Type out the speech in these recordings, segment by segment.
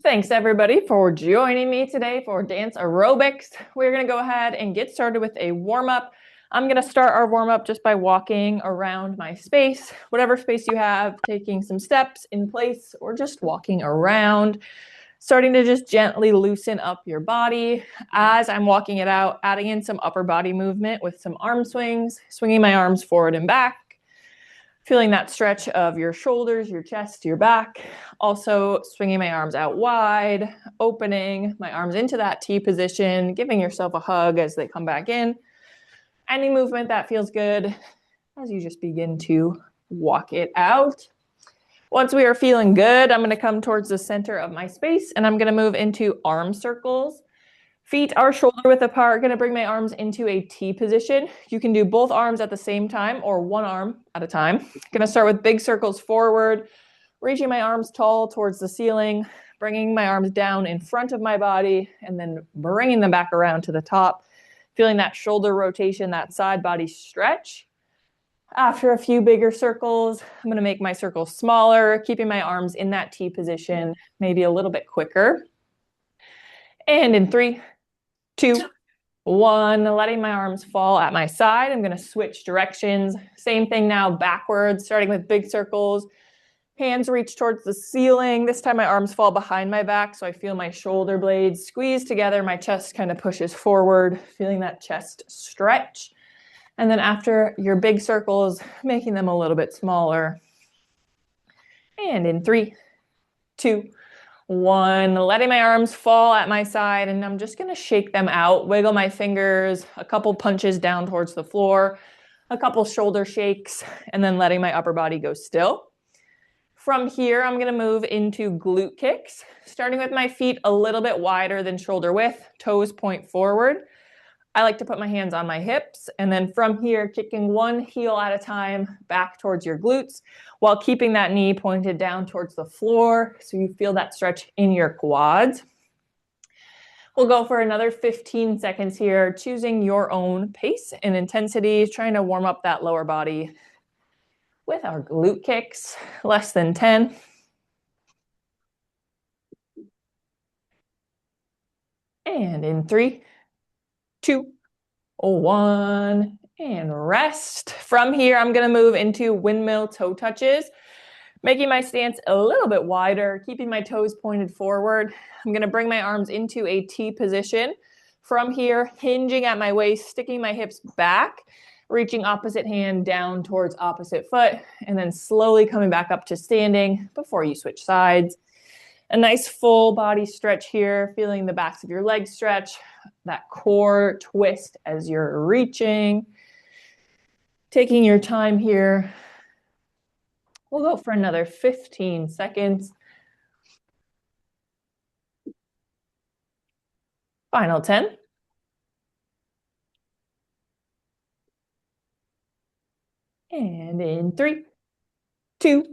Thanks everybody for joining me today for dance aerobics. We're going to go ahead and get started with a warm-up. I'm going to start our warm-up just by walking around my space, whatever space you have, taking some steps in place or just walking around, starting to just gently loosen up your body. As I'm walking it out, adding in some upper body movement with some arm swings, swinging my arms forward and back. Feeling that stretch of your shoulders, your chest, your back. Also swinging my arms out wide, opening my arms into that T position, giving yourself a hug as they come back in. Any movement that feels good as you just begin to walk it out. Once we are feeling good, I'm going to come towards the center of my space and I'm going to move into arm circles. Feet are shoulder width apart. Going to bring my arms into a T position. You can do both arms at the same time or one arm at a time. Going to start with big circles forward, reaching my arms tall towards the ceiling, bringing my arms down in front of my body, and then bringing them back around to the top. Feeling that shoulder rotation, that side body stretch. After a few bigger circles, I'm going to make my circles smaller, keeping my arms in that T position, maybe a little bit quicker. And in 3, 2, 1, letting my arms fall at my side. I'm going to switch directions. Same thing now, backwards, starting with big circles. Hands reach towards the ceiling. This time my arms fall behind my back, so I feel my shoulder blades squeeze together. My chest kind of pushes forward, feeling that chest stretch. And then after your big circles, making them a little bit smaller. And in 3, 2, 1, letting my arms fall at my side, and I'm just going to shake them out, wiggle my fingers, a couple punches down towards the floor, a couple shoulder shakes, and then letting my upper body go still. From here, I'm going to move into glute kicks, starting with my feet a little bit wider than shoulder width, toes point forward. I like to put my hands on my hips, and then from here, kicking one heel at a time back towards your glutes while keeping that knee pointed down towards the floor so you feel that stretch in your quads. We'll go for another 15 seconds here, choosing your own pace and intensity, trying to warm up that lower body with our glute kicks, less than 10. And in 3, 2, 1, and rest. From here, I'm going to move into windmill toe touches, making my stance a little bit wider, keeping my toes pointed forward. I'm going to bring my arms into a T position. From here, hinging at my waist, sticking my hips back, reaching opposite hand down towards opposite foot, and then slowly coming back up to standing before you switch sides. A nice full body stretch here, feeling the backs of your legs stretch, that core twist as you're reaching. Taking your time here. We'll go for another 15 seconds. Final 10. And in 3, 2,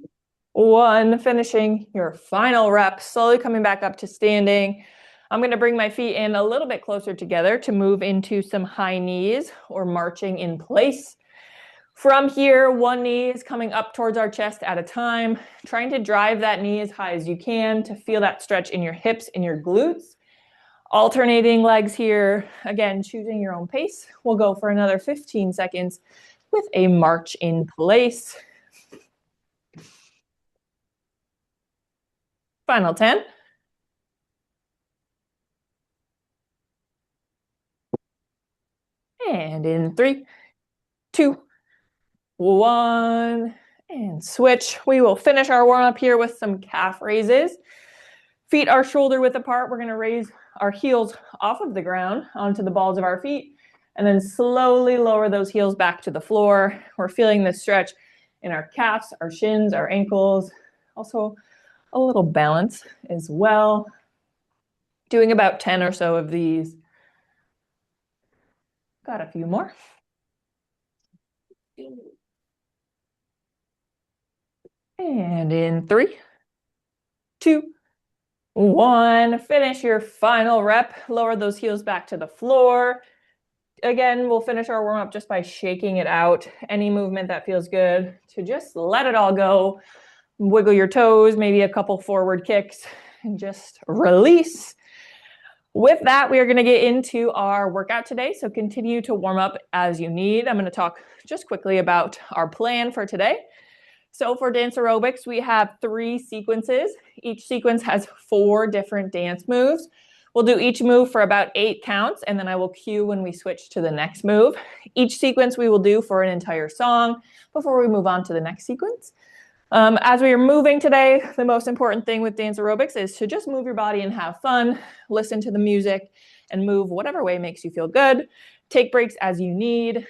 1, finishing your final rep, slowly coming back up to standing. I'm going to bring my feet in a little bit closer together to move into some high knees or marching in place. From here, one knee is coming up towards our chest at a time, trying to drive that knee as high as you can to feel that stretch in your hips and your glutes. Alternating legs here, again, choosing your own pace. We'll go for another 15 seconds with a march in place. Final 10. And in 3, 2, 1, and switch. We will finish our warm up here with some calf raises. Feet are shoulder width apart. We're going to raise our heels off of the ground onto the balls of our feet, and then slowly lower those heels back to the floor. We're feeling this stretch in our calves, our shins, our ankles, also a little balance as well. Doing about 10 or so of these. Got a few more. And in 3, 2, 1, finish your final rep. Lower those heels back to the floor. Again, we'll finish our warm-up just by shaking it out. Any movement that feels good to just let it all go. Wiggle your toes, maybe a couple forward kicks. and just release. With that, we are going to get into our workout today. So continue to warm up as you need. I'm going to talk just quickly about our plan for today. So for dance aerobics, we have 3 sequences. Each sequence has 4 different dance moves. We'll do each move for about 8 counts, and then I will cue when we switch to the next move. Each sequence we will do for an entire song before we move on to the next sequence. As we are moving today, the most important thing with dance aerobics is to just move your body and have fun, listen to the music, and move whatever way makes you feel good. Take breaks as you need.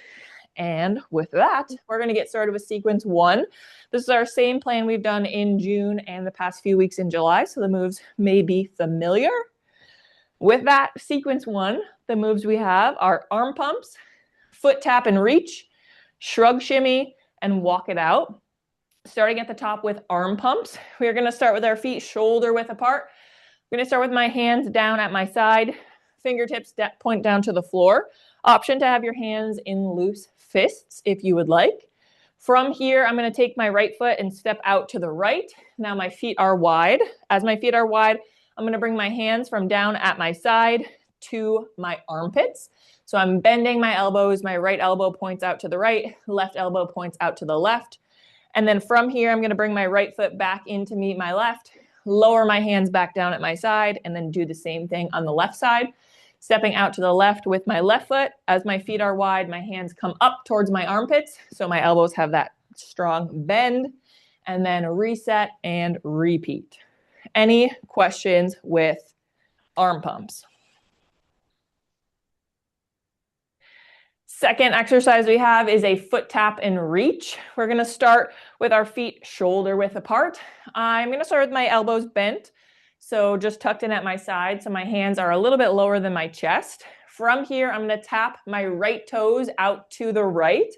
And with that, we're going to get started with sequence 1. This is our same plan we've done in June and the past few weeks in July, so the moves may be familiar. With that, sequence 1, the moves we have are arm pumps, foot tap and reach, shrug shimmy, and walk it out. Starting at the top with arm pumps, we're going to start with our feet shoulder width apart. I'm going to start with my hands down at my side, fingertips point down to the floor. Option to have your hands in loose fists if you would like. From here, I'm going to take my right foot and step out to the right. Now my feet are wide. As my feet are wide, I'm going to bring my hands from down at my side to my armpits. So I'm bending my elbows. My right elbow points out to the right, left elbow points out to the left. And then from here, I'm going to bring my right foot back in to meet my left, lower my hands back down at my side, and then do the same thing on the left side. Stepping out to the left with my left foot. As my feet are wide, my hands come up towards my armpits, so my elbows have that strong bend. And then reset and repeat. Any questions with arm pumps? Second exercise we have is a foot tap and reach. We're going to start with our feet shoulder width apart. I'm going to start with my elbows bent, so just tucked in at my side, so my hands are a little bit lower than my chest. From here, I'm going to tap my right toes out to the right.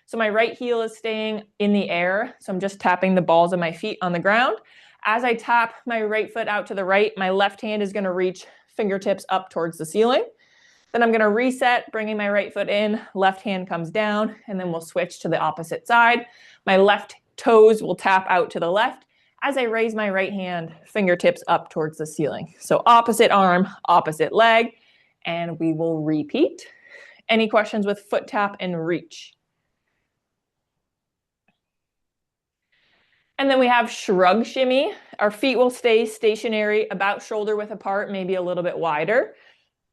So my right heel is staying in the air, so I'm just tapping the balls of my feet on the ground. As I tap my right foot out to the right, my left hand is going to reach fingertips up towards the ceiling. Then I'm going to reset, bringing my right foot in, left hand comes down, and then we'll switch to the opposite side. My left toes will tap out to the left as I raise my right hand, fingertips up towards the ceiling. So opposite arm, opposite leg, and we will repeat. Any questions with foot tap and reach? And then we have shrug shimmy. Our feet will stay stationary, about shoulder width apart, maybe a little bit wider.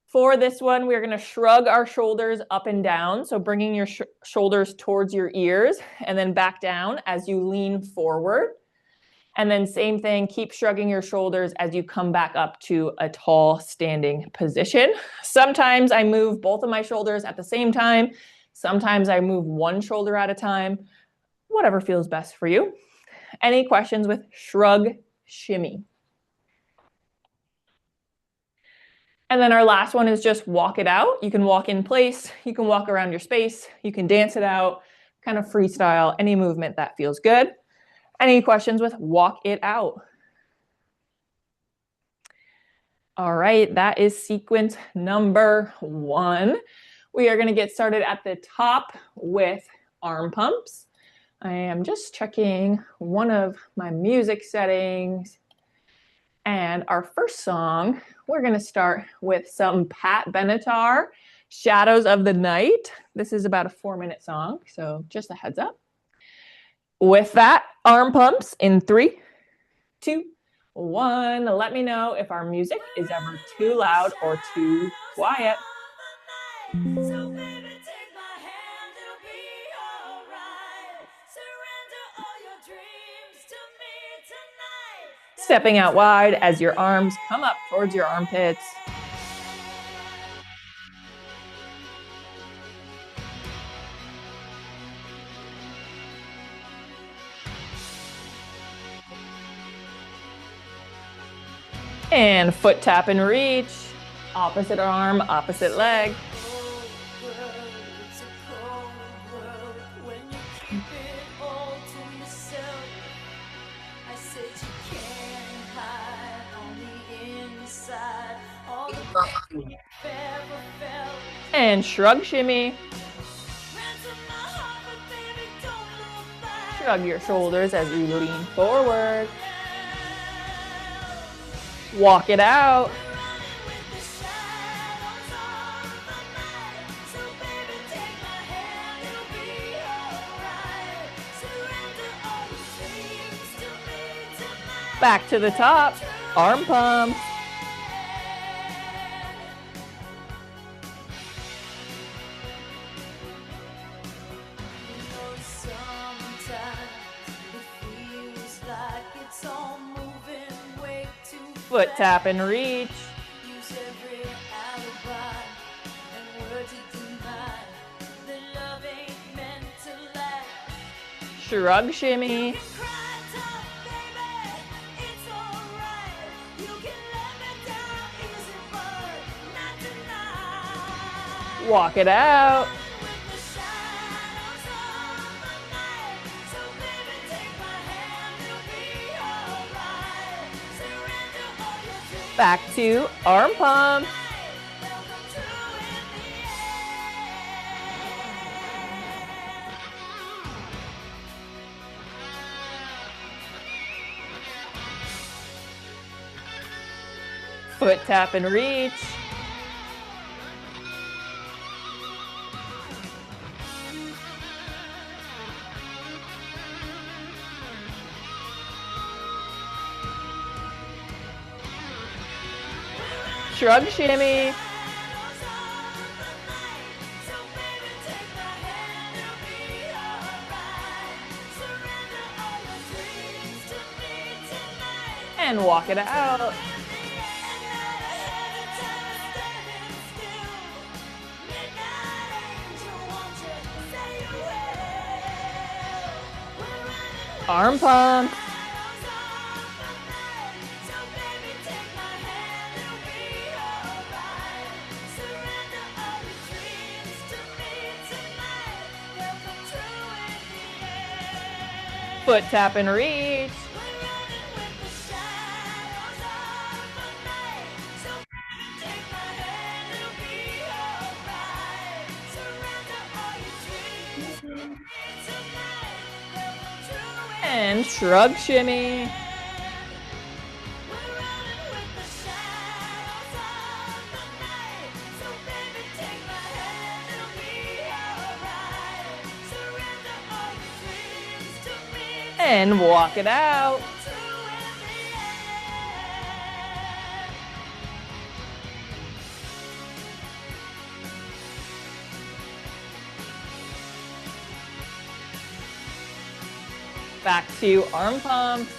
For this one, we're going to shrug our shoulders up and down. So bringing your shoulders towards your ears and then back down as you lean forward. And then same thing, keep shrugging your shoulders as you come back up to a tall standing position. Sometimes I move both of my shoulders at the same time. Sometimes I move one shoulder at a time. Whatever feels best for you. Any questions with shrug shimmy? And then our last one is just walk it out. You can walk in place, you can walk around your space, you can dance it out, kind of freestyle, any movement that feels good. Any questions with walk it out? All right, that is sequence number 1. We are going to get started at the top with arm pumps. I am just checking one of my music settings. And our first song, we're going to start with some Pat Benatar, Shadows of the Night. This is about a 4-minute song, so just a heads up. With that, arm pumps in 3, 2, 1. Let me know if our music is ever too loud or too quiet. So baby, take my hand, it'll be alright. Surrender all your dreams to me tonight. Stepping out wide as your arms come up towards your armpits. And foot tap and reach. Opposite arm, opposite leg. And shrug shimmy. Shrug your shoulders as you lean forward. Walk it out. Back to the top, arm pump. Foot tap and reach. Shrug shimmy. Walk it out. Back to arm pump. Foot tap and reach. Shrug shimmy. And walk it out. Arm pump. Foot tap and reach. And shrug shimmy. And walk it out. Back to arm pumps.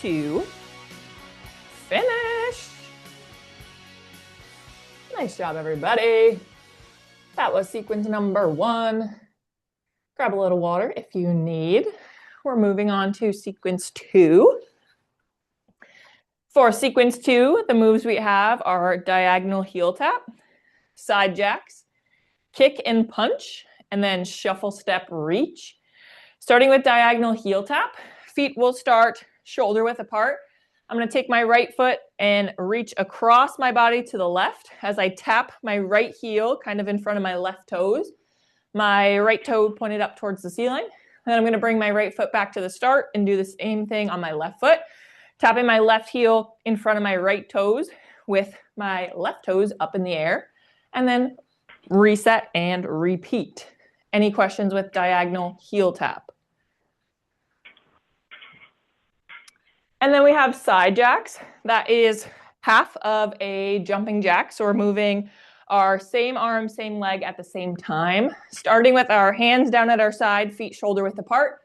To finish. Nice job, everybody. That was sequence number 1. Grab a little water if you need. We're moving on to sequence 2. For sequence 2, the moves we have are diagonal heel tap, side jacks, kick and punch, and then shuffle step reach. Starting with diagonal heel tap, feet will start shoulder width apart. I'm going to take my right foot and reach across my body to the left as I tap my right heel kind of in front of my left toes. My right toe pointed up towards the ceiling. Then I'm going to bring my right foot back to the start and do the same thing on my left foot. Tapping my left heel in front of my right toes with my left toes up in the air. And then reset and repeat. Any questions with diagonal heel tap? And then we have side jacks. That is half of a jumping jack. So we're moving our same arm, same leg at the same time. Starting with our hands down at our side, feet shoulder width apart.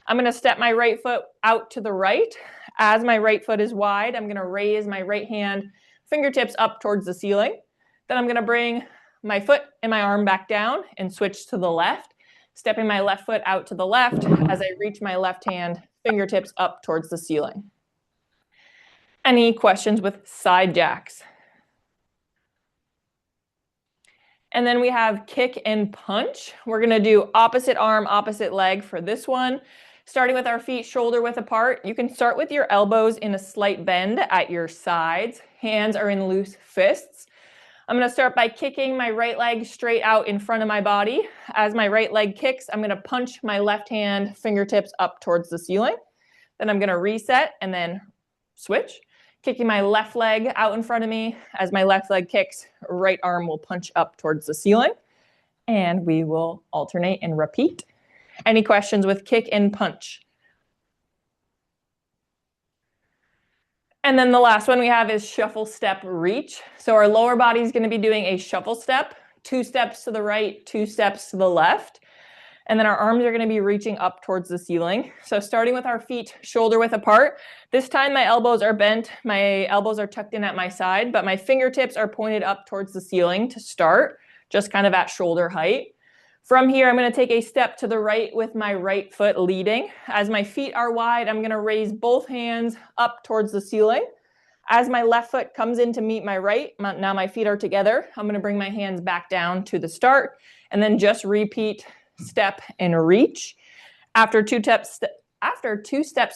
I'm going to step my right foot out to the right. As my right foot is wide, I'm going to raise my right hand, fingertips up towards the ceiling. Then I'm going to bring my foot and my arm back down and switch to the left, stepping my left foot out to the left as I reach my left hand, fingertips up towards the ceiling. Any questions with side jacks? And then we have kick and punch. We're going to do opposite arm, opposite leg for this one. Starting with our feet shoulder width apart, you can start with your elbows in a slight bend at your sides. Hands are in loose fists. I'm going to start by kicking my right leg straight out in front of my body. As my right leg kicks, I'm going to punch my left hand fingertips up towards the ceiling. Then I'm going to reset and then switch. Kicking my left leg out in front of me. As my left leg kicks, right arm will punch up towards the ceiling. And we will alternate and repeat. Any questions with kick and punch? And then the last one we have is shuffle, step, reach. So our lower body is going to be doing a shuffle step, 2 steps to the right, 2 steps to the left. And then our arms are going to be reaching up towards the ceiling. So starting with our feet shoulder width apart. This time my elbows are bent, my elbows are tucked in at my side, but my fingertips are pointed up towards the ceiling to start, just kind of at shoulder height. From here, I'm going to take a step to the right with my right foot leading. As my feet are wide, I'm going to raise both hands up towards the ceiling. As my left foot comes in to meet my right, now my feet are together, I'm going to bring my hands back down to the start and then just repeat step and reach. After two steps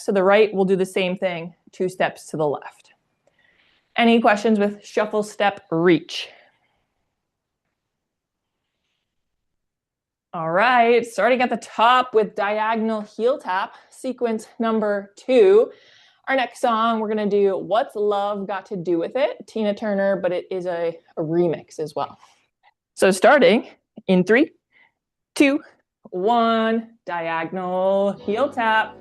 to the right, we'll do the same thing, 2 steps to the left. Any questions with shuffle, step, reach? All right, starting at the top with diagonal heel tap, sequence number 2. Our next song, we're going to do What's Love Got to Do With It? Tina Turner, but it is a remix as well. So starting in 3, 2, 1, diagonal heel tap.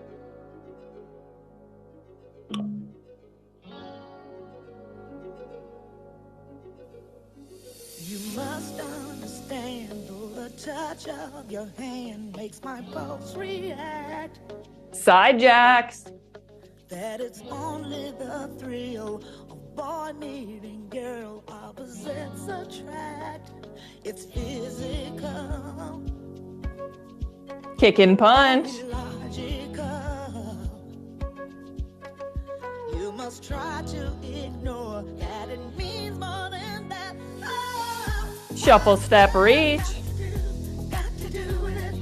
You must understand, though the touch of your hand makes my pulse react. Side jacks. That it's only the thrill of boy meeting girl, opposites attract. It's physical. Kick and punch. Logical. You must try to ignore that it means more than that. Oh, Shuffle, step, reach. got to do with it.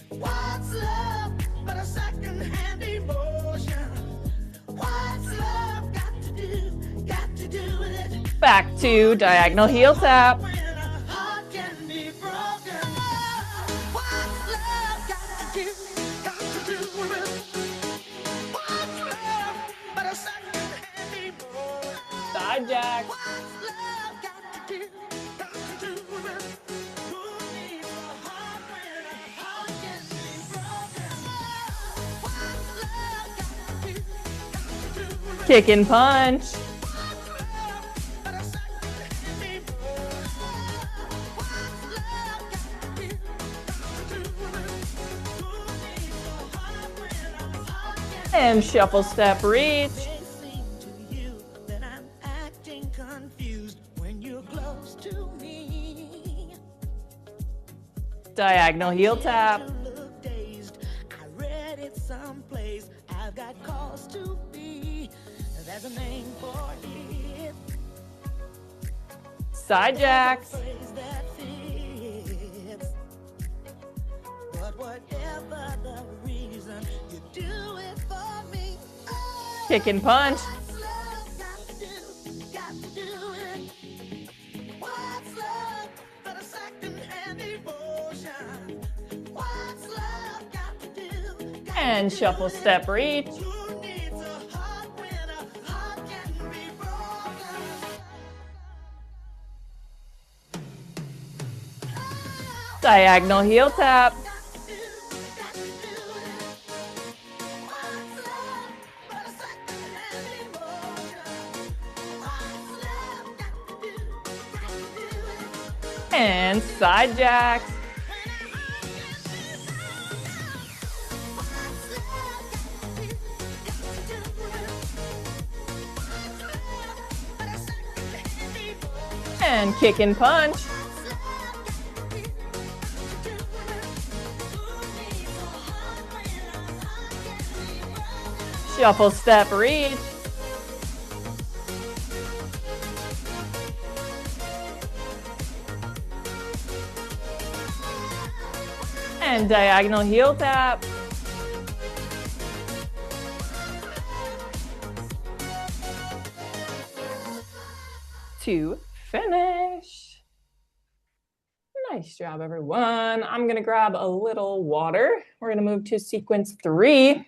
What's love but a second-hand emotion? What's love got to do with it? Back to diagonal heel tap. When a heart can be broken. What's love got to do with it? What's love but a second-hand emotion? Side jack. What's love got to do with it? Who needs a heart when a heart can be broken? What's love got to do with it? Kick and punch. What's love but a second-hand emotion? What's love got to do with it? Who needs a heart when a heart can be And shuffle, step, reach. May seem to you that I'm acting confused when you're close to me. Diagonal heel tap. You look dazed. I read it someplace. I've got cause to be. There's a name for it. Side jacks. Phrase that fits. But whatever the reason, you do it for me. Oh, Kick and punch. what's love got to do with it? What's love but a second-hand emotion? What's love got to do? And shuffle, step, reach. Who needs a heart when a heart can be broken? Diagonal heel tap. Got to do it. What's love but a second-hand emotion? What's love got to do it? And side jacks. What's love got to do it? What's love but a second-hand emotion? And kick and punch. What's love got to do it? Who needs a heart when a heart can be broken? Shuffle, step, reach. And diagonal heel tap. To finish. Nice job, everyone. I'm gonna grab a little water. We're gonna move to sequence 3.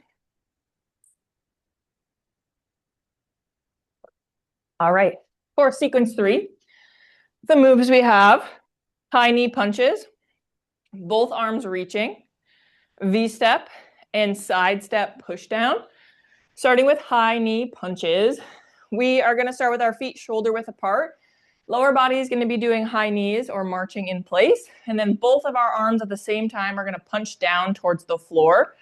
All right, for sequence 3, the moves we have: high knee punches, both arms reaching, V-step, and side step push down. Starting with high knee punches, we are gonna start with our feet shoulder width apart. Lower body is gonna be doing high knees or marching in place. And then both of our arms at the same time are gonna punch down towards the floor.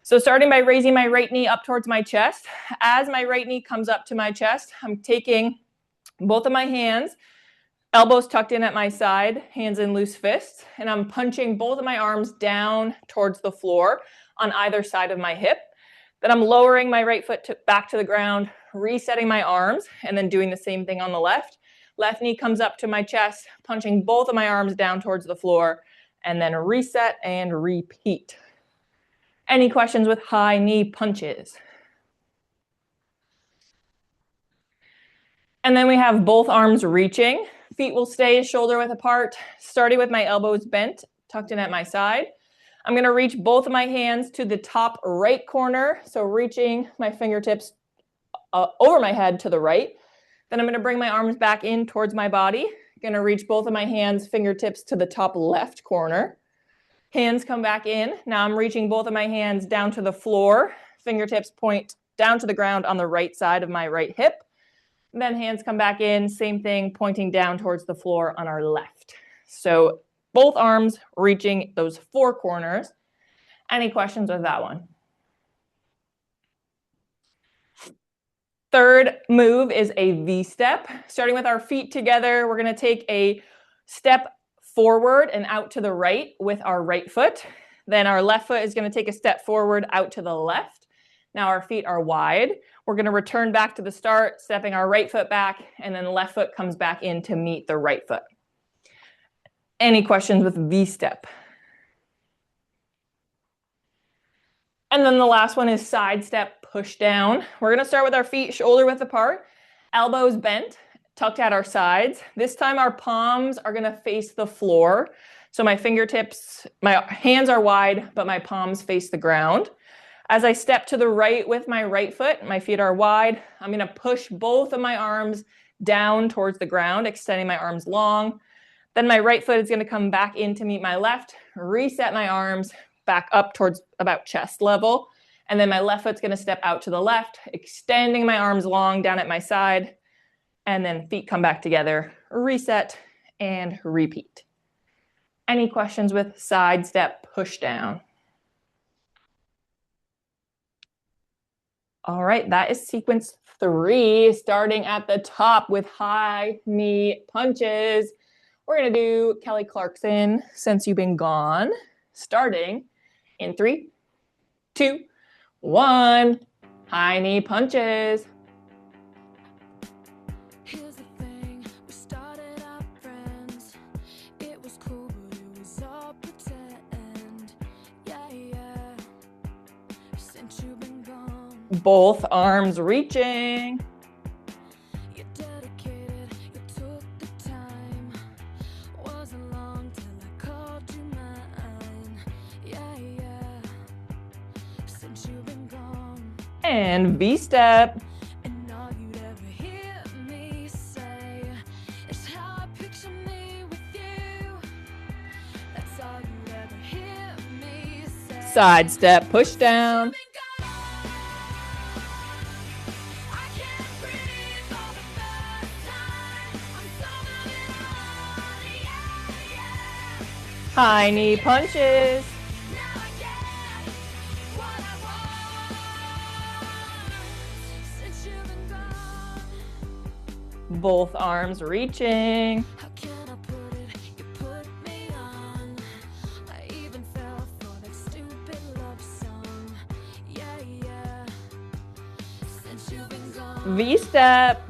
So starting by raising my right knee up towards my chest. As my right knee comes up to my chest, I'm taking both of my hands, elbows tucked in at my side, hands in loose fists, and I'm punching both of my arms down towards the floor on either side of my hip. Then I'm lowering my right foot back to the ground, resetting my arms, and then doing the same thing on the left. Left knee comes up to my chest, punching both of my arms down towards the floor, and then reset and repeat. Any questions with high knee punches? And then we have both arms reaching. Feet will stay shoulder width apart, starting with my elbows bent, tucked in at my side. I'm gonna reach both of my hands to the top right corner, so reaching my fingertips over my head to the right. Then I'm gonna bring my arms back in towards my body. Gonna reach both of my hands, fingertips to the top left corner. Hands come back in. Now I'm reaching both of my hands down to the floor. Fingertips point down to the ground on the right side of my right hip. And then hands come back in, same thing, pointing down towards the floor on our left. So both arms reaching those 4 corners. Any questions with that one? Third move is a V-step. Starting with our feet together, we're gonna take a step forward and out to the right with our right foot. Then our left foot is gonna take a step forward out to the left. Now our feet are wide. We're gonna return back to the start, stepping our right foot back, and then left foot comes back in to meet the right foot. Any questions with V-step? And then the last one is side step push down. We're gonna start with our feet shoulder width apart, elbows bent, tucked at our sides. This time our palms are gonna face the floor. So my fingertips, my hands are wide, but my palms face the ground. As I step to the right with my right foot, my feet are wide. I'm gonna push both of my arms down towards the ground, extending my arms long. Then my right foot is gonna come back in to meet my left, reset my arms back up towards about chest level. And then my left foot's gonna step out to the left, extending my arms long down at my side. And then feet come back together, reset and repeat. Any questions with side step push down? All right, that is sequence 3, starting at the top with high knee punches. We're gonna do Kelly Clarkson, Since You've Been Gone, starting in 3, 2, 1. High knee punches. Here's the thing, we started out friends. It was cool, but it was all pretend. Yeah. Since you've been gone, Both arms reaching. you're dedicated, you took the time. Wasn't long till I called you mine. Yeah. Since you've been gone, And V-step. and all you'd ever hear me say is how I picture me with you. That's all you'd ever hear me say. Side step push down. I can't breathe for the first time. I'm so moving on, yeah. High knee punches. Now I get what I want. Since you've been gone, Both arms reaching. how can I put it? You put me on. I even fell for that stupid love song. Yeah. Since you've been gone, V-step.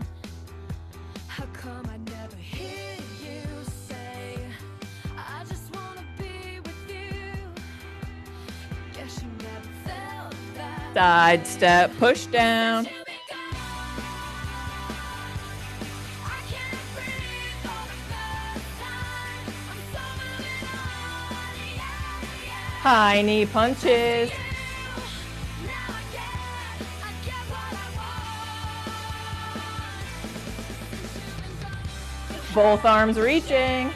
how come I never hear you say, I just wanna be with you? Guess you never felt that. Side step push down. Since you've been gone, I can't breathe for High knee punches. Both arms reaching.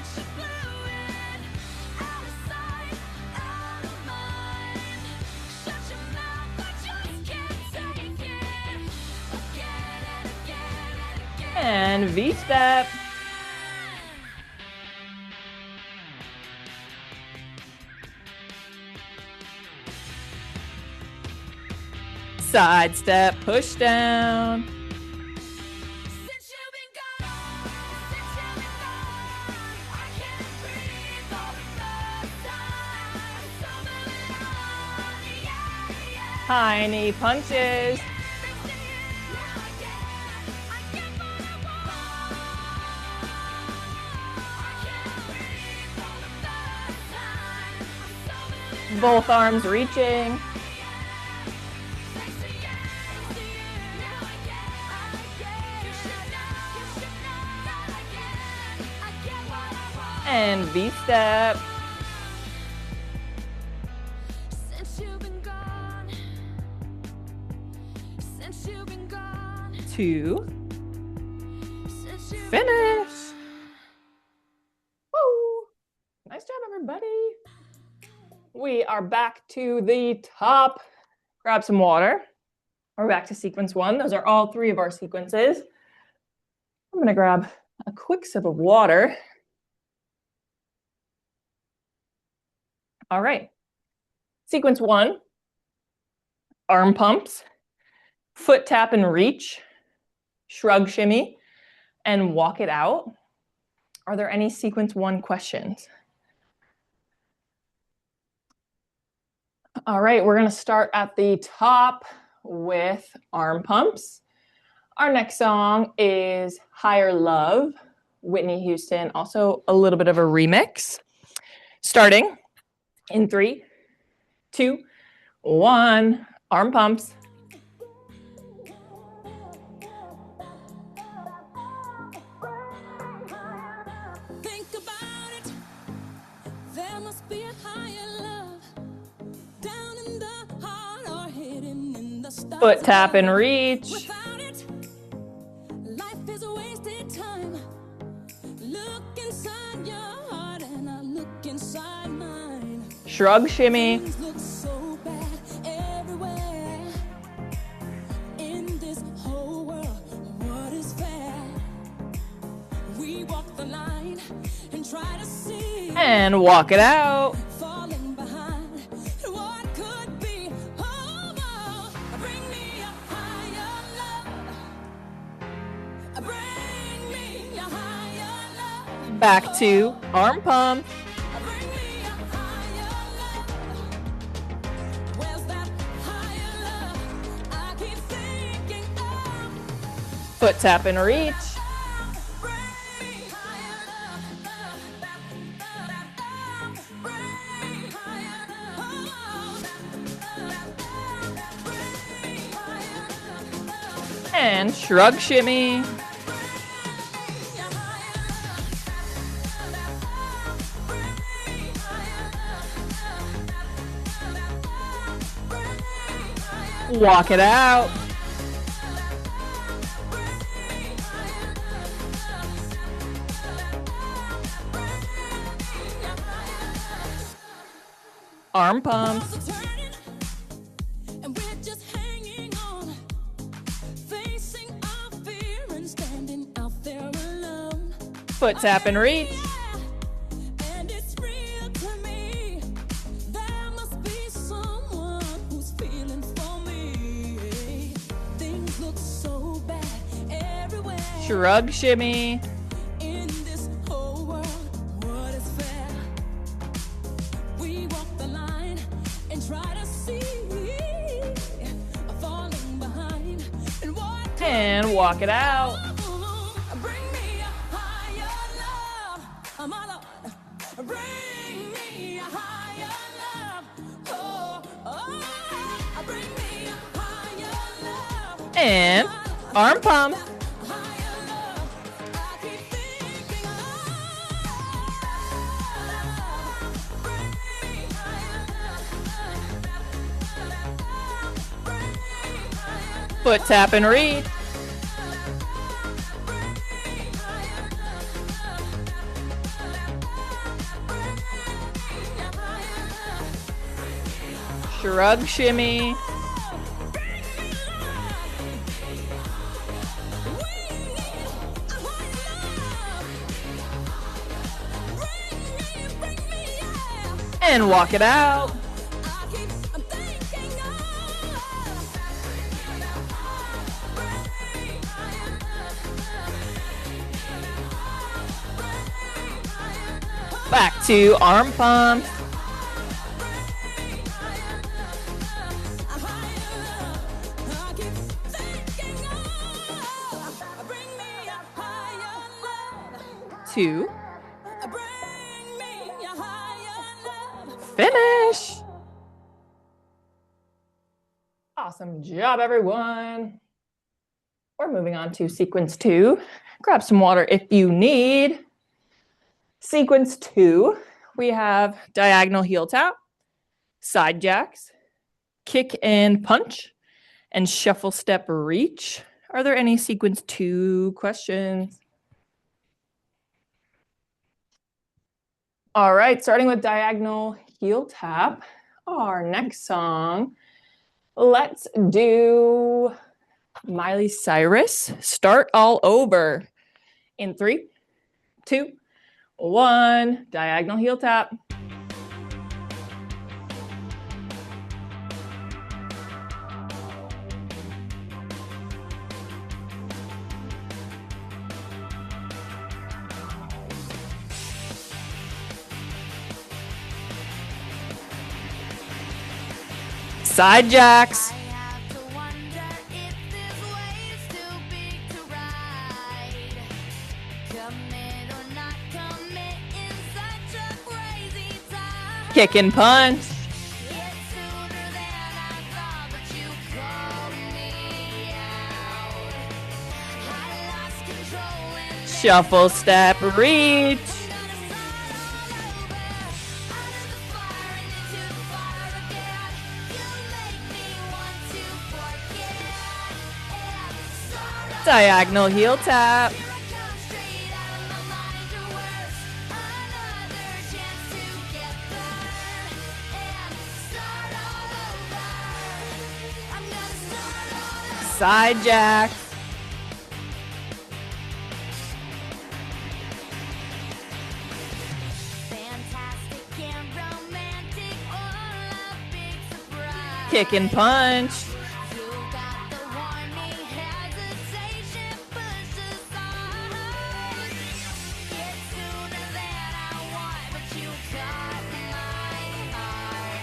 And V-step. Side step, push down. High knee punches. Both arms reaching. And V-step. Two. Finish. Woo. Nice job, everybody. We are back to the top. Grab some water. We're back to sequence 1. Those are all 3 of our sequences. I'm going to grab a quick sip of water. All right. Sequence 1, arm pumps, foot tap and reach, shrug shimmy, and walk it out. Are there any sequence 1 questions? All right, we're going to start at the top with arm pumps. Our next song is Higher Love, Whitney Houston, also a little bit of a remix. Starting in 3, 2, 1, arm pumps. Think about it. There must be a higher love down in the heart or hidden in the stars. Foot tap and reach. Without it, life is a wasted time. Look inside your heart and I look inside mine. Shrug shimmy. Things look so bad everywhere. In this whole world, what is fair? We walk the line and try to see. And walk it out. Falling behind what could be. Oh, bring me a higher love. Bring me a higher love. Back to arm pump. Bring me a higher love. Where's that higher love? I keep thinking of. Foot tap and reach. Bring me higher love. Bring me higher love. Bring me higher love. And shrug shimmy. Walk it out. Arm pumps. And we're just hanging on, facing our fear and standing out there alone. Foot tap and reach. And it's real to me. There must be someone who's feeling for me. Things look so bad everywhere. Shrug shimmy. In this whole world, what is fair? We walk the line and try to see. Falling behind and what could And walk it out. bring me a higher love, my Lord. Bring me a higher love. Oh, bring me a higher love. And arm pump. Higher love. I keep thinking of. Bring me higher love. Foot tap and reach. Shrug shimmy. And walk it out. Back to arm pumps. Two. Finish. Awesome job, everyone. We're moving on to sequence 2. Grab some water if you need. Sequence 2, we have diagonal heel tap, side jacks, kick and punch, and shuffle step reach. Are there any sequence 2 questions? All right, starting with diagonal heel tap, our next song, let's do Miley Cyrus, Start All Over. In 3, 2, 1, diagonal heel tap. Side jacks. Kick and punch. Shuffle step reach. Diagonal heel tap. Side jack. Kick and punch.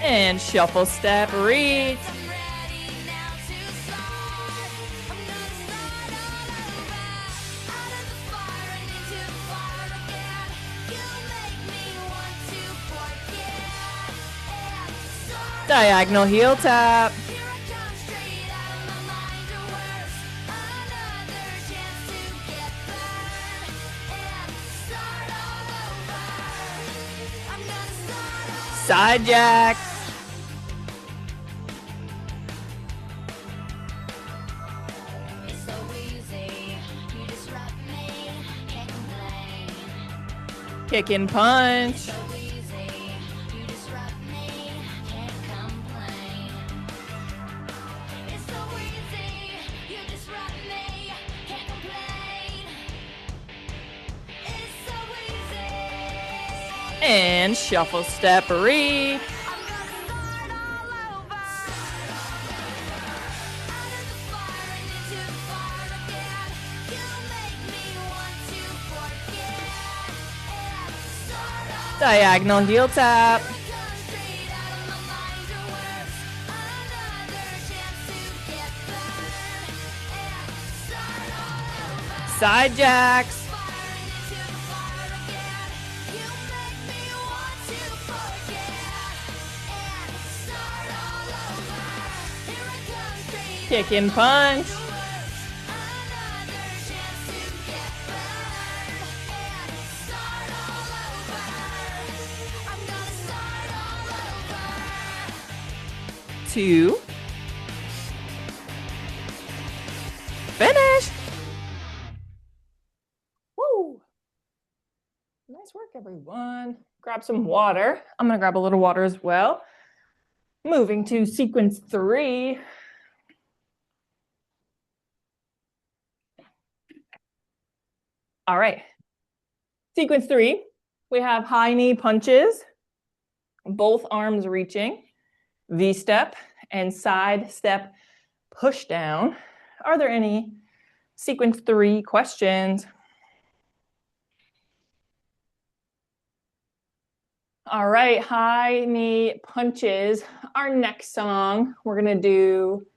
And shuffle step reach. Diagonal heel tap. Side jack. Kick and punch. And shuffle step reach. Diagonal heel tap. Side jacks. Kick and punch. Two. everyone. Grab some water. I'm going to grab a little water as well. Moving to sequence 3. All right. Sequence 3, we have high knee punches, both arms reaching, V-step, and side step push down. Are there any sequence 3 questions? All right, high knee punches. Our next song, we're going to do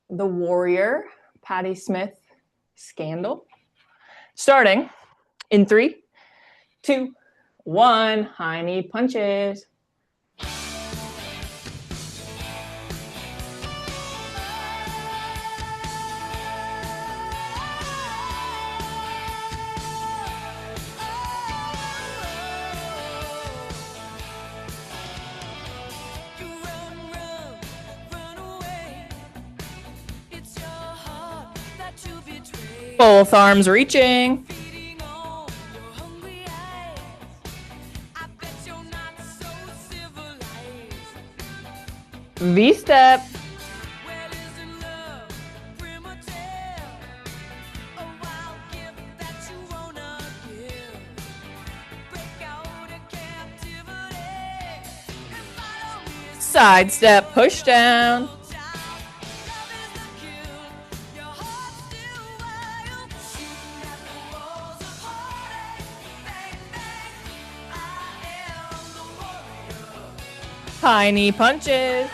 The Warrior, Patti Smith, Scandal. Starting in 3, 2, 1, high knee punches. Both arms reaching. V-step. Side step, push down. High knee punches.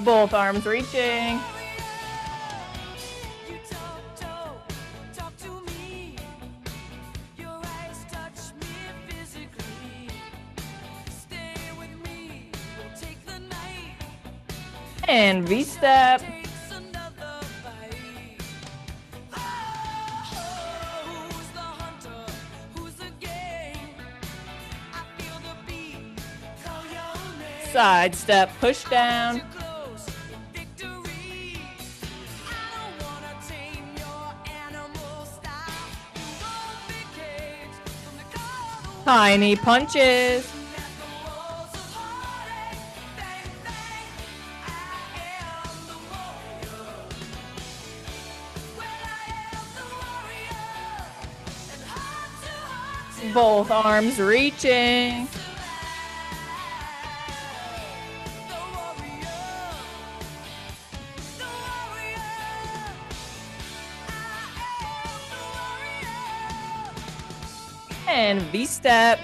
Both arms reaching. And V-step. Side step, push down. High knee punches. Both arms reaching. And V-step.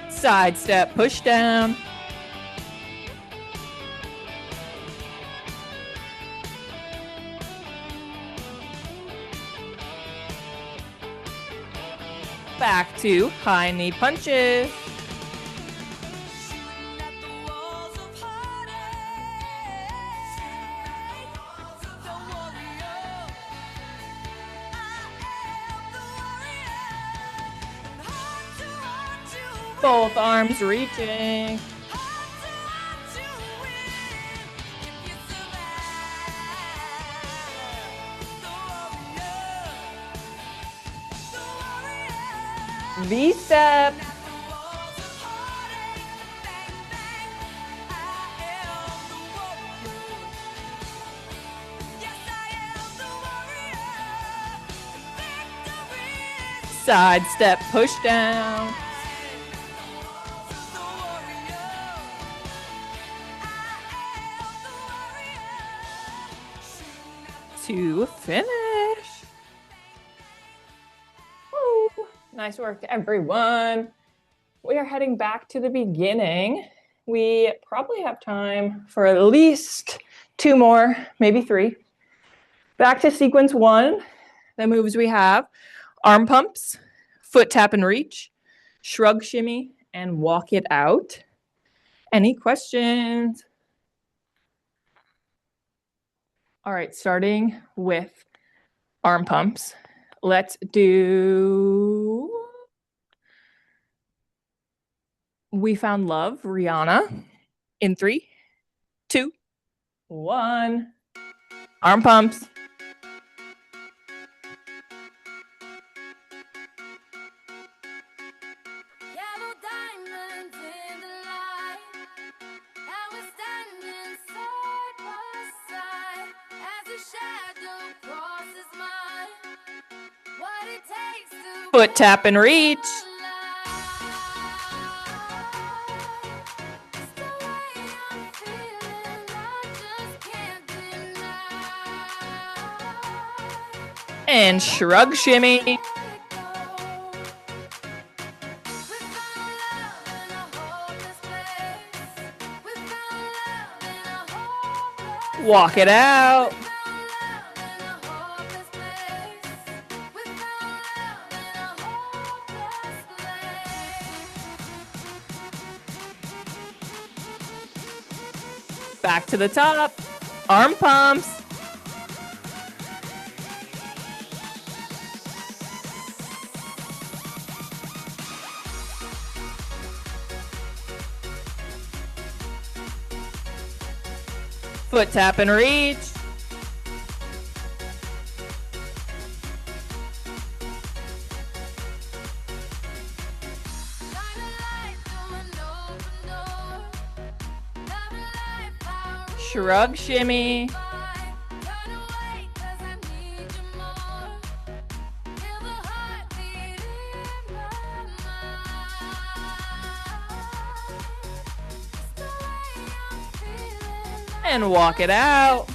Side step, push down. Back to high knee punches. Both arms reaching. V-step. Side step, push down. To finish. Woo. Nice work, everyone. We are heading back to the beginning. We probably have time for at least 2 more, maybe 3. Back to sequence 1. The moves we have: arm pumps, foot tap and reach, shrug shimmy, and walk it out. Any questions? All right, starting with arm pumps. Let's do We Found Love, Rihanna, in 3, 2, 1. Arm pumps. Yellow diamonds in the light. I was standing side by side as a shadow crosses mine. What it takes to Foot tap and reach. And shrug shimmy. Walk it out. Back to the top. Arm pumps. Foot tap and reach. Shrug shimmy. And walk it out.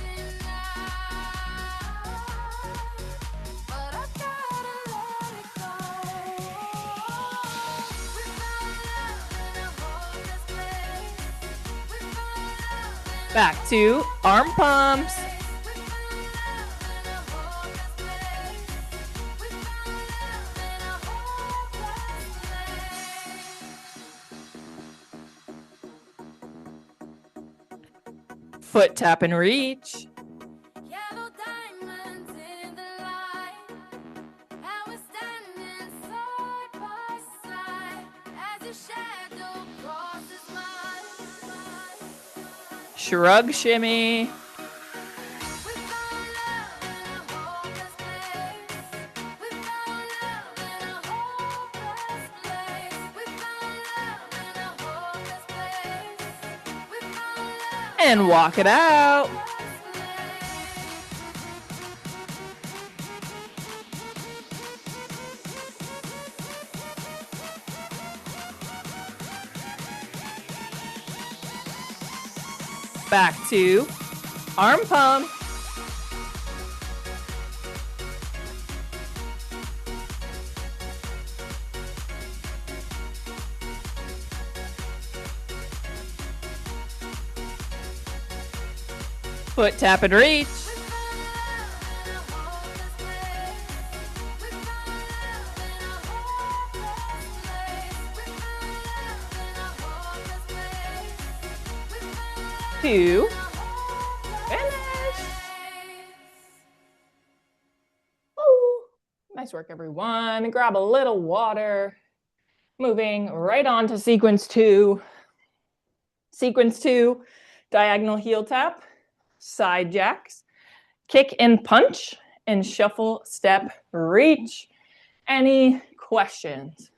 Back to arm pumps. Foot tap and reach. Yellow diamonds in the light. I was standing side by side as a shadow crosses mine. Shrug shimmy. We found love in a hopeless place. We found love in a hopeless place. We found love in a hopeless place. We found love. And walk it out. Back to arm pump. Foot tap and reach. Two. Finish. Woo. Nice work, everyone. Grab a little water. Moving right on to sequence 2. Sequence 2, diagonal heel tap, side jacks, kick and punch, and shuffle, step, reach. Any questions?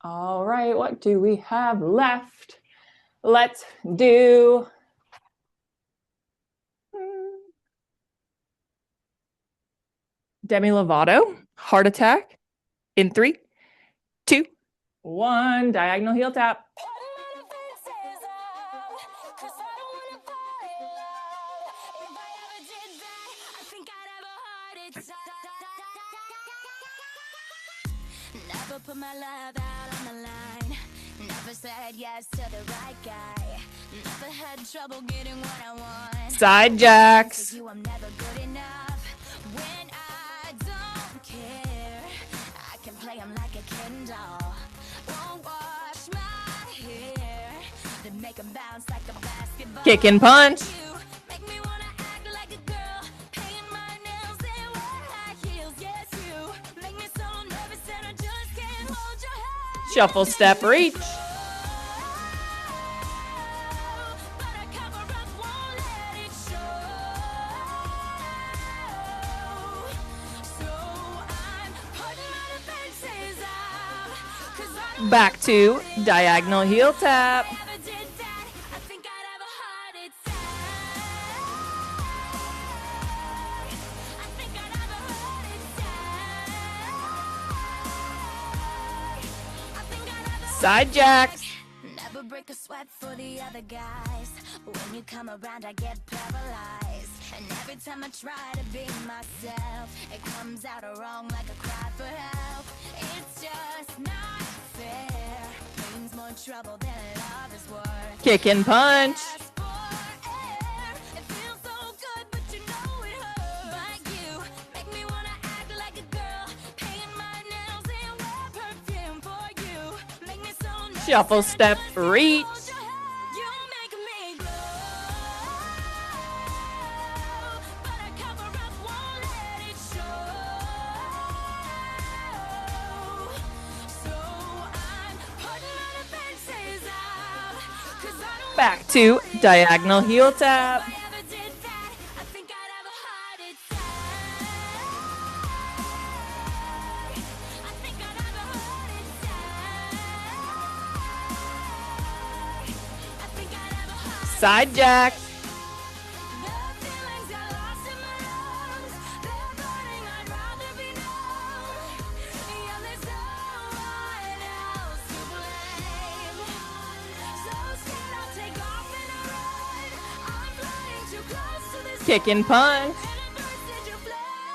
All right, what do we have left? Let's do Demi Lovato, heart attack, in 3, 2, 1, diagonal heel tap. Never put my love out on the line. Never said yes to the right guy. Never had trouble getting what I want. Side jacks. For you, I'm never good enough. When I don't care, I can play 'em like a Ken doll. Won't wash my hair, then make 'em bounce like a basketball. Kick and punch. You make Shuffle, step, reach. But I cover up, won't let it show. So I'm putting my defenses up, 'cause I don't Back to diagonal heel tap. ever did that. I think I'd have a heart attack. I think I'd have a heart attack. I think I'd have a Side jacks. Never break a sweat for the other guys. When you come around, I get paralyzed. And every time I try to be myself, it comes out wrong like a cry for help. It's just not fair. Pain's more trouble than love is worth. Kick and punch. Ask for air. It feels so good, but you know it hurts. But you make me wanna act like a girl, paint my nails and wear perfume for you. Make me so nervous. Shuffle, step, reach. You make me glow, but I cover up, won't let it show. So I'm putting my defenses up, 'cause I don't Back to diagonal heel tap. If I ever did that, I think I'd have a heart attack. I think I'd have a heart attack. I think I'd have a heart Side jacks. The feelings got lost in my lungs. They're burning, I'd rather be numb. Yeah, there's no one else to blame. So scared I'll take off and I run. I'm flying too close to this Kick and punch. and it bursts into flame.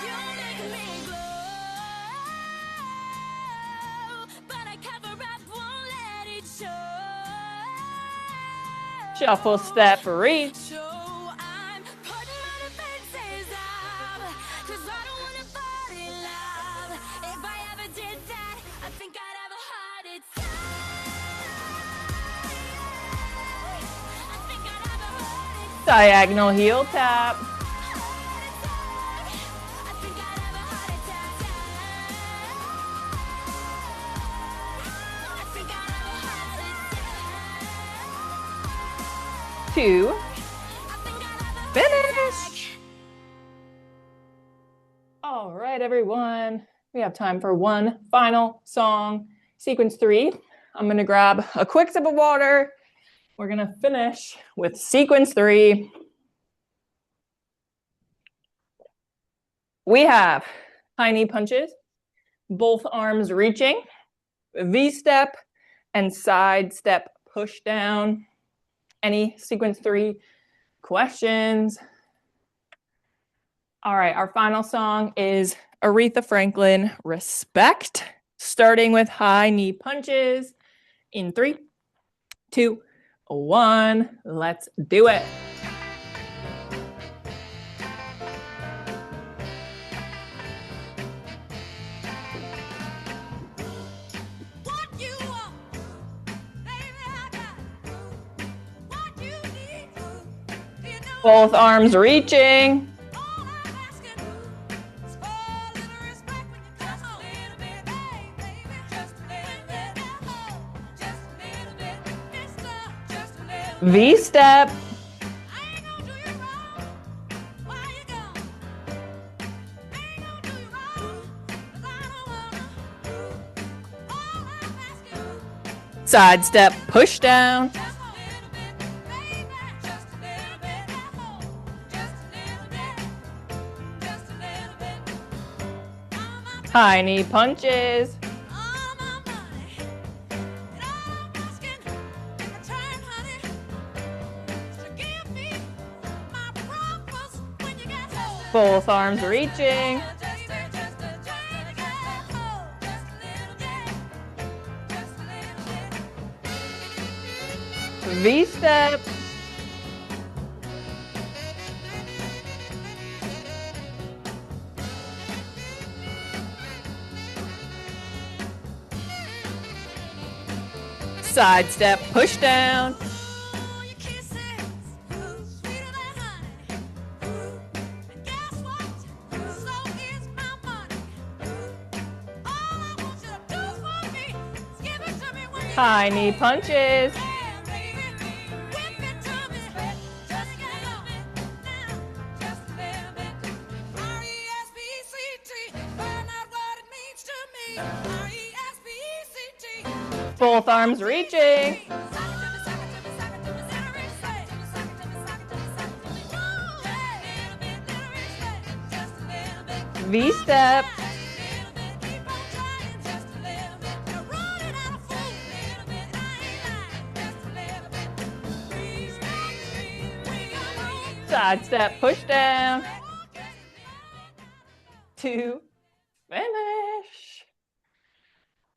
You make me glow, but I cover up, won't let it show. Shuffle, step, reach. So I'm putting my defenses up, 'cause I don't wanna fall in love. If I ever did that, I think I'd have a heart attack. I think I'd have a heart attack. Diagonal heel tap. I think I'd have a heart attack. I think I'd have a heart attack. 2. I think I'd have a heart Finish. attack. All right, everyone. We have time for one final song. Sequence 3. I'm going to grab a quick sip of water. We're going to finish with sequence 3. We have high knee punches, both arms reaching, V-step, and side step push down. Any sequence 3 questions? All right, our final song is Aretha Franklin, Respect, starting with high knee punches in 3, 2, 1. Let's do it. What you want, baby, I got what you need. You know Both arms reaching. all I'm asking is for a little respect when you come home. Baby, just a little bit. Just a little bit. Mister, just a little bit. V-step. I ain't gonna do you wrong. Why you gone? Ain't gonna do you wrong, 'cause I don't wanna. All I'm asking Side step push down. just a little bit, baby, just a little bit. Just a little bit, just a little bit. All my High knee punches. all my money, and all I'm asking in return, honey, is to give me my promise when you get home. Both arms reaching. V-step. Side step push down. High knee punches. Both arms reaching. V-step. Side step, push down. To finish.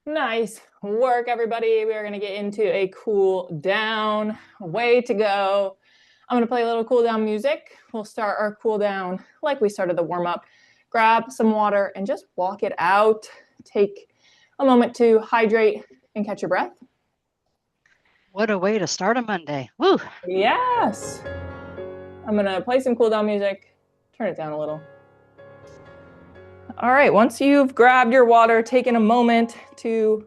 Nice work, everybody. We are going to get into a cool down. Way to go. I'm going to play a little cool down music. We'll start our cool down like we started the warm up. Grab some water and just walk it out. Take a moment to hydrate and catch your breath. What a way to start a Monday. Woo! Yes. I'm going to play some cool down music. Turn it down a little. All right, once you've grabbed your water, taken a moment to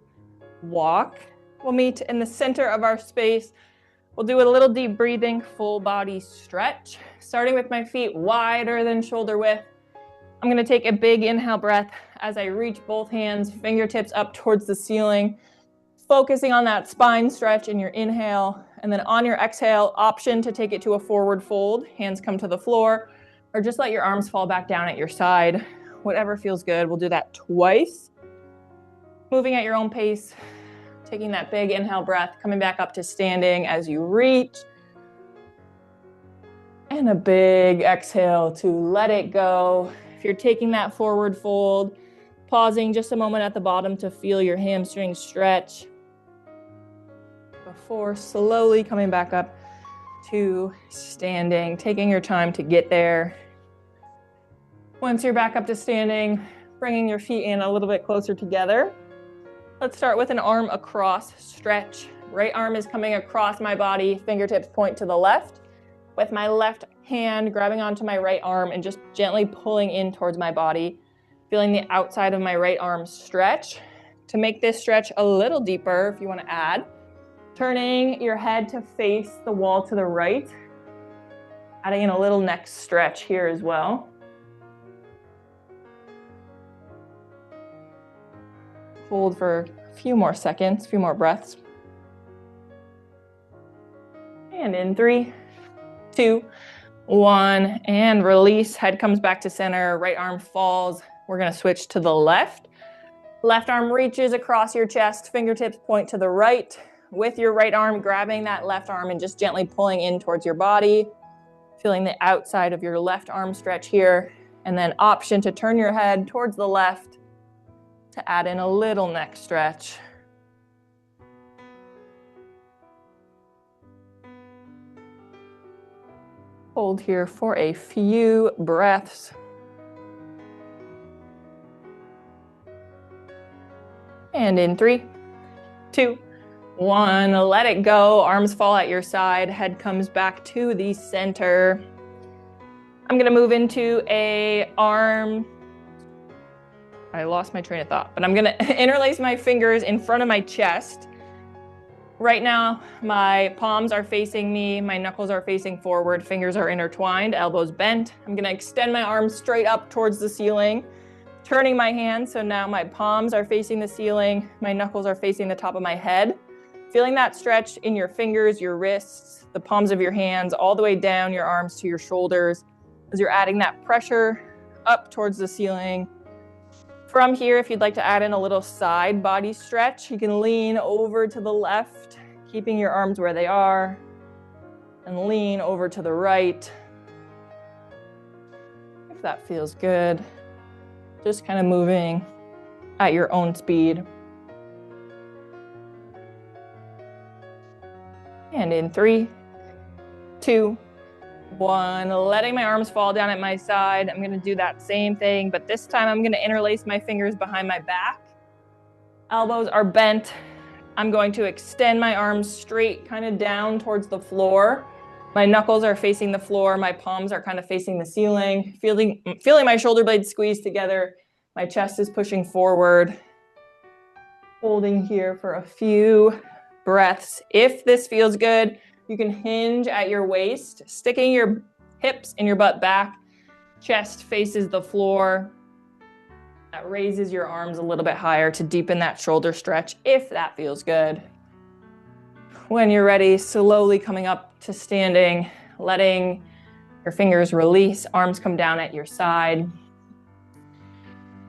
walk, we'll meet in the center of our space. We'll do a little deep breathing, full body stretch, starting with my feet wider than shoulder width. I'm going to take a big inhale breath as I reach both hands, fingertips up towards the ceiling, focusing on that spine stretch in your inhale. And then on your exhale, option to take it to a forward fold. Hands come to the floor, or just let your arms fall back down at your side. Whatever feels good. We'll do that twice. Moving at your own pace, taking that big inhale breath, coming back up to standing as you reach. And a big exhale to let it go. If you're taking that forward fold, pausing just a moment at the bottom to feel your hamstrings stretch before slowly coming back up to standing, taking your time to get there. Once you're back up to standing, bringing your feet in a little bit closer together. Let's start with an arm across stretch. Right arm is coming across my body, fingertips point to the left. With my left hand grabbing onto my right arm and just gently pulling in towards my body, feeling the outside of my right arm stretch. To make this stretch a little deeper, if you want to add, turning your head to face the wall to the right, adding in a little neck stretch here as well. Hold for a few more seconds, a few more breaths. And in 3, 2, 1, and release. Head comes back to center, right arm falls. We're gonna switch to the left. Left arm reaches across your chest, fingertips point to the right. With your right arm, grabbing that left arm and just gently pulling in towards your body. Feeling the outside of your left arm stretch here. And then option to turn your head towards the left to add in a little neck stretch. Hold here for a few breaths. And in 3, 2, 1, let it go. Arms fall at your side, head comes back to the center. I'm gonna move into I lost my train of thought, but I'm gonna interlace my fingers in front of my chest. Right now, my palms are facing me, my knuckles are facing forward, fingers are intertwined, elbows bent. I'm gonna extend my arms straight up towards the ceiling, turning my hands, so now my palms are facing the ceiling, my knuckles are facing the top of my head. Feeling that stretch in your fingers, your wrists, the palms of your hands, all the way down your arms to your shoulders, as you're adding that pressure up towards the ceiling. From here, if you'd like to add in a little side body stretch, you can lean over to the left, keeping your arms where they are, and lean over to the right. If that feels good, just kind of moving at your own speed. And in 3, 2, 1, letting my arms fall down at my side. I'm gonna do that same thing, but this time I'm gonna interlace my fingers behind my back. Elbows are bent. I'm going to extend my arms straight, kind of down towards the floor. My knuckles are facing the floor. My palms are kind of facing the ceiling. Feeling my shoulder blades squeeze together. My chest is pushing forward. Holding here for a few breaths. If this feels good, you can hinge at your waist, sticking your hips and your butt back, chest faces the floor. That raises your arms a little bit higher to deepen that shoulder stretch if that feels good. When you're ready, slowly coming up to standing, letting your fingers release, arms come down at your side.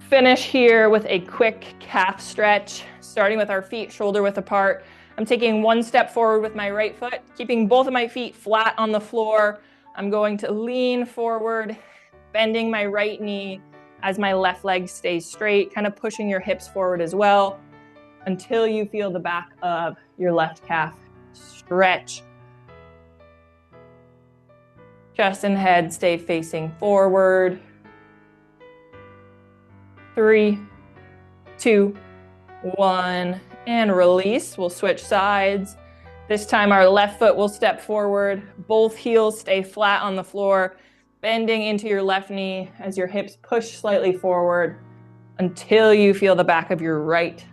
Finish here with a quick calf stretch, starting with our feet shoulder width apart. I'm taking one step forward with my right foot, keeping both of my feet flat on the floor. I'm going to lean forward, bending my right knee as my left leg stays straight, kind of pushing your hips forward as well until you feel the back of your left calf stretch. Chest and head stay facing forward. 3, 2, 1, and release. We'll switch sides. This time our left foot will step forward. Both heels stay flat on the floor, bending into your left knee as your hips push slightly forward until you feel the back of your right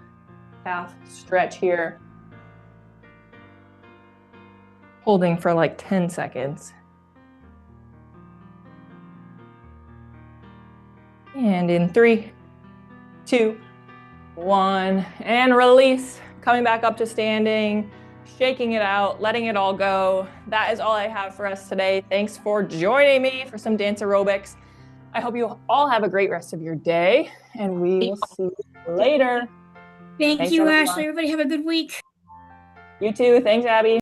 calf stretch here. Holding for like 10 seconds. And in 3, 2, 1, and release. Coming back up to standing, shaking it out, letting it all go. That is all I have for us today. Thanks for joining me for some dance aerobics. I hope you all have a great rest of your day, and we will see you later. Thank Thanks, you, everyone. Ashley. Everybody have a good week. You too. Thanks, Abby.